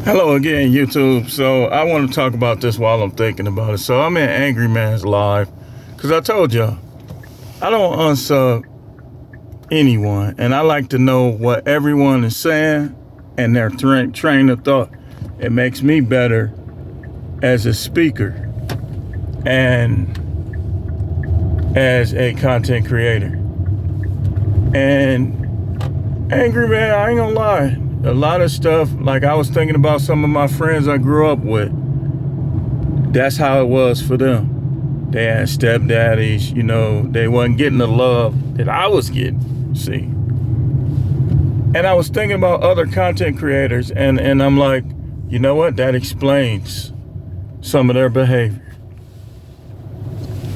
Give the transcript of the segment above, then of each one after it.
Hello again, YouTube. So I want to talk about this while I'm thinking about it. So I'm in Angryman's live because I told y'all I don't unsub anyone, and I like to know what everyone is saying and their train of thought. It makes me better as a speaker and as a content creator. And Angry Man, I ain't gonna lie. A lot of stuff, like I was thinking about some of my friends I grew up with. That's how it was for them. They had stepdaddies, they wasn't getting the love that I was getting. See? And I was thinking about other content creators, and I'm like, you know what? That explains some of their behavior.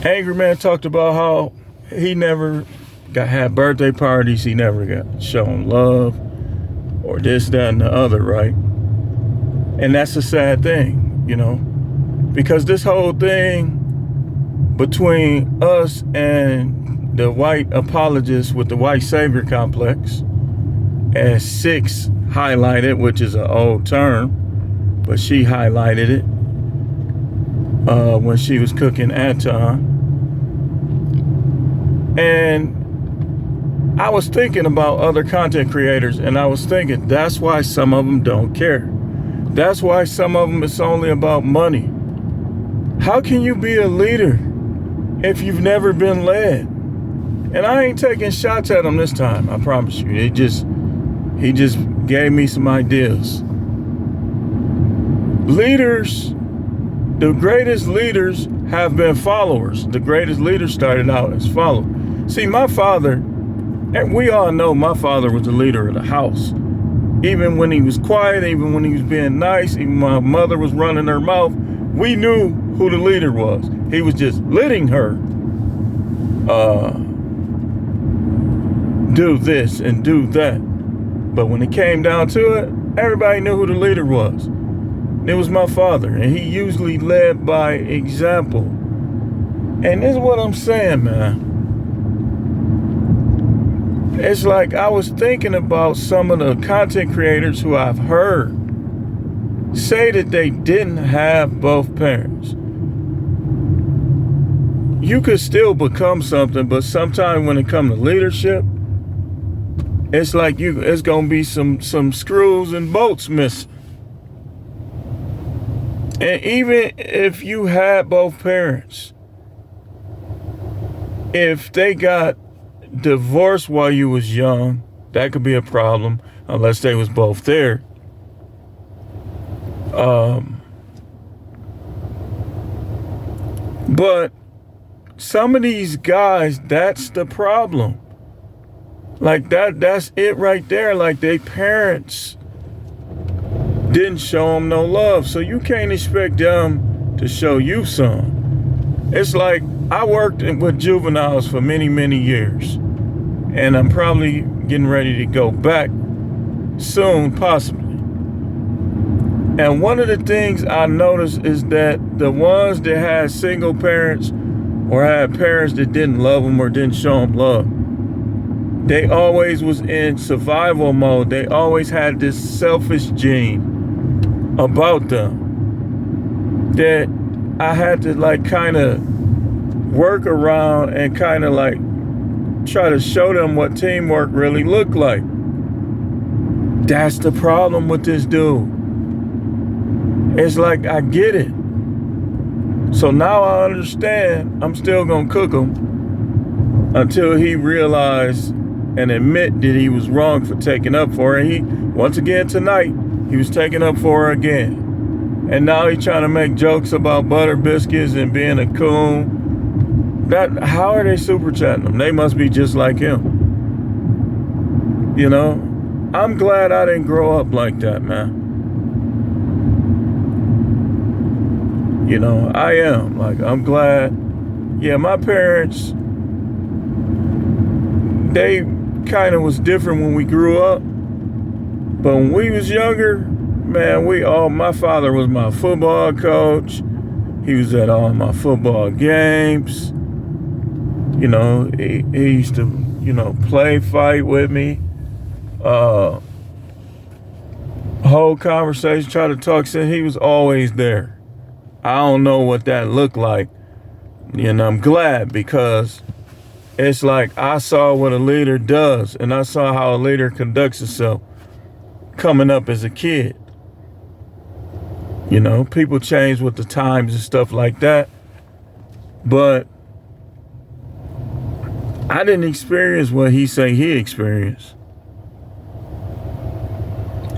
Angry Man talked about how he never had birthday parties, he never got shown love, or this, that, and the other, right? And that's a sad thing, because this whole thing between us and the white apologists with the white savior complex, as Six highlighted, which is an old term, but she highlighted it when she was cooking Anton. And I was thinking about other content creators, and I was thinking that's why some of them don't care. That's why some of them it's only about money. How can you be a leader if you've never been led? And I ain't taking shots at him this time, I promise you. He just gave me some ideas. Leaders, the greatest leaders have been followers. The greatest leaders started out as followers. See, my father, and we all know my father was the leader of the house. Even when he was quiet, even when he was being nice, even my mother was running her mouth, we knew who the leader was. He was just letting her do this and do that. But when it came down to it, everybody knew who the leader was. It was my father, and he usually led by example. And this is what I'm saying, man. It's like I was thinking about some of the content creators who I've heard say that they didn't have both parents. You could still become something, but sometimes when it comes to leadership, it's like it's gonna be some screws and bolts missing. And even if you had both parents, if they got divorced while you was young, that could be a problem unless they was both there. But some of these guys, that's the problem. Like that's it right there. Like their parents didn't show them no love, so you can't expect them to show you some. It's like I worked with juveniles for many, many years, and I'm probably getting ready to go back soon, possibly. And one of the things I noticed is that the ones that had single parents or had parents that didn't love them or didn't show them love, they always was in survival mode. They always had this selfish gene about them that I had to kind of work around and kind of try to show them what teamwork really looked like. That's the problem with this dude. It's like, I get it. So now I understand I'm still gonna cook him until he realized and admit that he was wrong for taking up for her. And he, once again tonight, he was taking up for her again. And now he's trying to make jokes about butter biscuits and being a coon. How are they super chatting him? They must be just like him. I'm glad I didn't grow up like that, man. I am. I'm glad. Yeah, my parents, they kind of was different when we grew up. But when we was younger, man, my father was my football coach. He was at all my football games. He used to, whole conversation, try to talk shit. He was always there. I don't know what that looked like. And I'm glad, because it's like I saw what a leader does, and I saw how a leader conducts himself coming up as a kid. You know, people change with the times and stuff like that. But I didn't experience what he say he experienced.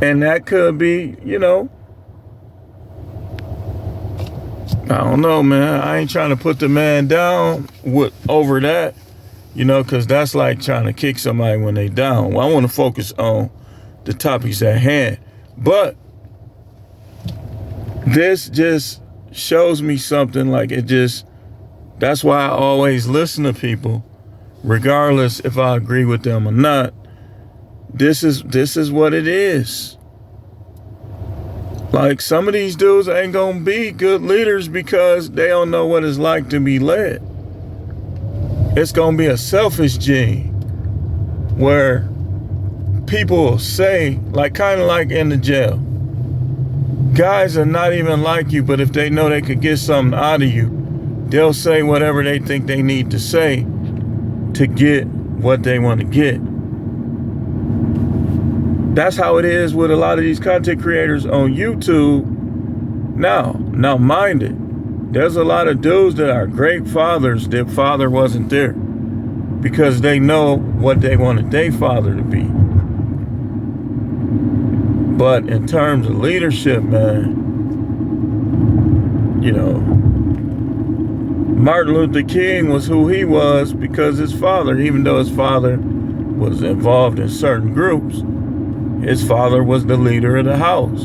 And that could be, you know, I don't know, man. I ain't trying to put the man down over that, you know, because that's like trying to kick somebody when they down. Well, I want to focus on the topics at hand. But this just shows me something, like that's why I always listen to people, regardless if I agree with them or not. This is what it is. Like, some of these dudes ain't gonna be good leaders because they don't know what it's like to be led. It's gonna be a selfish gene where people say, like, kind of like in the jail, guys are not even like you, but if they know they could get something out of you, they'll say whatever they think they need to say to get what they want to get. That's how it is with a lot of these content creators on YouTube now. Now, mind it, there's a lot of dudes that are great fathers. Their father wasn't there because they know what they wanted their father to be. But in terms of leadership, man, you know, Martin Luther King was who he was because his father, even though his father was involved in certain groups, his father was the leader of the house,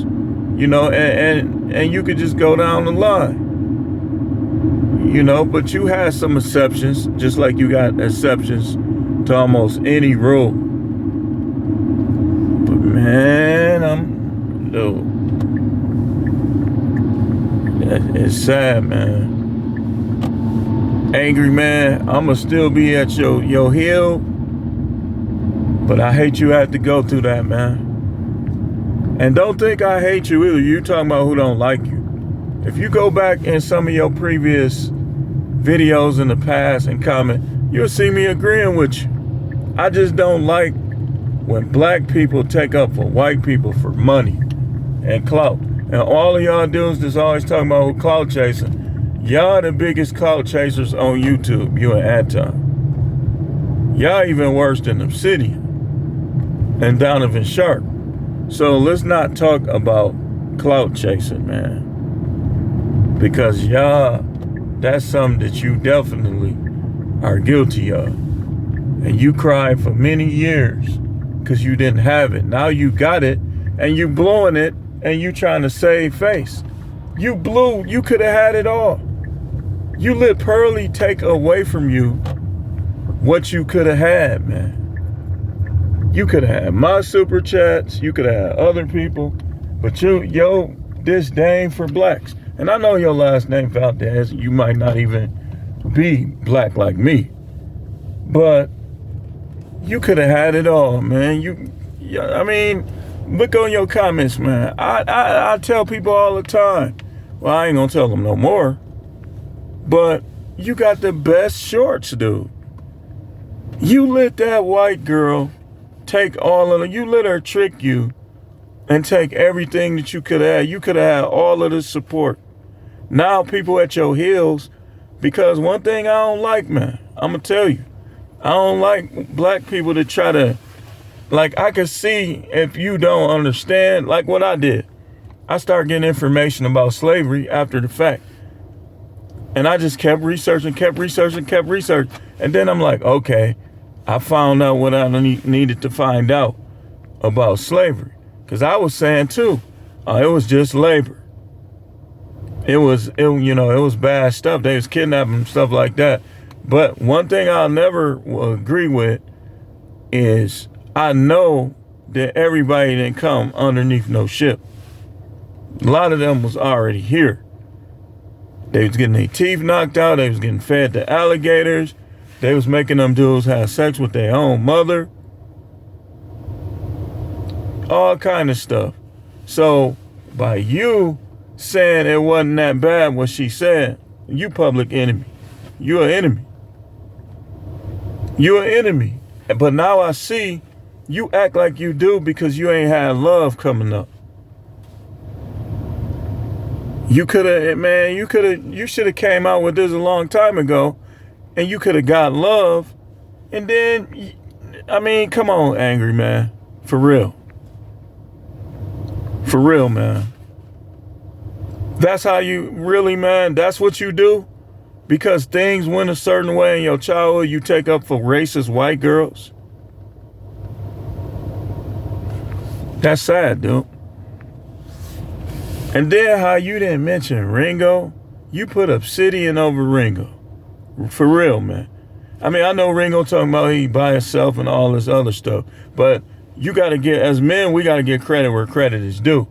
you know, and you could just go down the line, you know, but you had some exceptions, just like you got exceptions to almost any rule. But man, it's sad, man. Angryman, I'ma still be at your heel, but I hate you had to go through that, man. And don't think I hate you either. You talking about who don't like you. If you go back in some of your previous videos in the past and comment, you'll see me agreeing with you. I just don't like when black people take up for white people for money and clout. And all of y'all dudes that's always talking about who clout chasing, y'all the biggest clout chasers on YouTube, you and Anton. Y'all even worse than Obsidian and Donovan Sharp. So let's not talk about clout chasing, man. Because y'all, that's something that you definitely are guilty of. And you cried for many years because you didn't have it. Now you got it and you blowing it and you trying to save face. You could have had it all. You let Pearly take away from you what you could have had, man. You could have had my super chats. You could have had other people. But your disdain for blacks. And I know your last name, Valdez. You might not even be black like me. But you could have had it all, man. I mean, look on your comments, man. I tell people all the time. Well, I ain't gonna tell them no more. But you got the best shorts, dude. You let that white girl take all of it. You let her trick you and take everything that you could have. You could have had all of the support. Now people at your heels, because one thing I don't like, man, I'm going to tell you, I don't like black people that try to, like, I can see if you don't understand, like what I did. I started getting information about slavery after the fact. And I just kept researching. And then I'm like, okay, I found out what I needed to find out about slavery. Because I was saying too, it was just labor. It was bad stuff. They was kidnapping and stuff like that. But one thing I'll never agree with is I know that everybody didn't come underneath no ship. A lot of them was already here. They was getting their teeth knocked out. They was getting fed to alligators. They was making them dudes have sex with their own mother. All kind of stuff. So by you saying it wasn't that bad what she said, you public enemy. You're an enemy. You're an enemy. But now I see you act like you do because you ain't had love coming up. You should have came out with this a long time ago, and you could have got love. And then, I mean, come on, Angryman. For real. For real, man. That's how you really, man, that's what you do? Because things went a certain way in your childhood, you take up for racist white girls? That's sad, dude. And then how you didn't mention Ringo. You put Obsidian over Ringo. For real, man. I mean, I know Ringo talking about he by himself and all this other stuff. But you got to get, as men, we got to get credit where credit is due.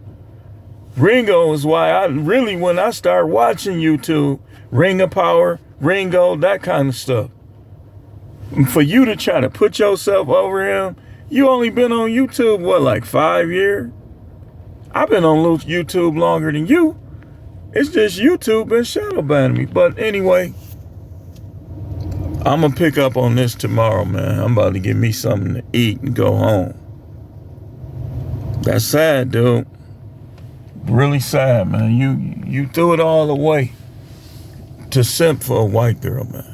Ringo is why when I start watching YouTube, Ring of Power, Ringo, that kind of stuff. For you to try to put yourself over him, you only been on YouTube, what, like 5 years? I've been on YouTube longer than you. It's just YouTube been shadow banning me. But anyway, I'm going to pick up on this tomorrow, man. I'm about to get me something to eat and go home. That's sad, dude. Really sad, man. You threw it all away to simp for a white girl, man.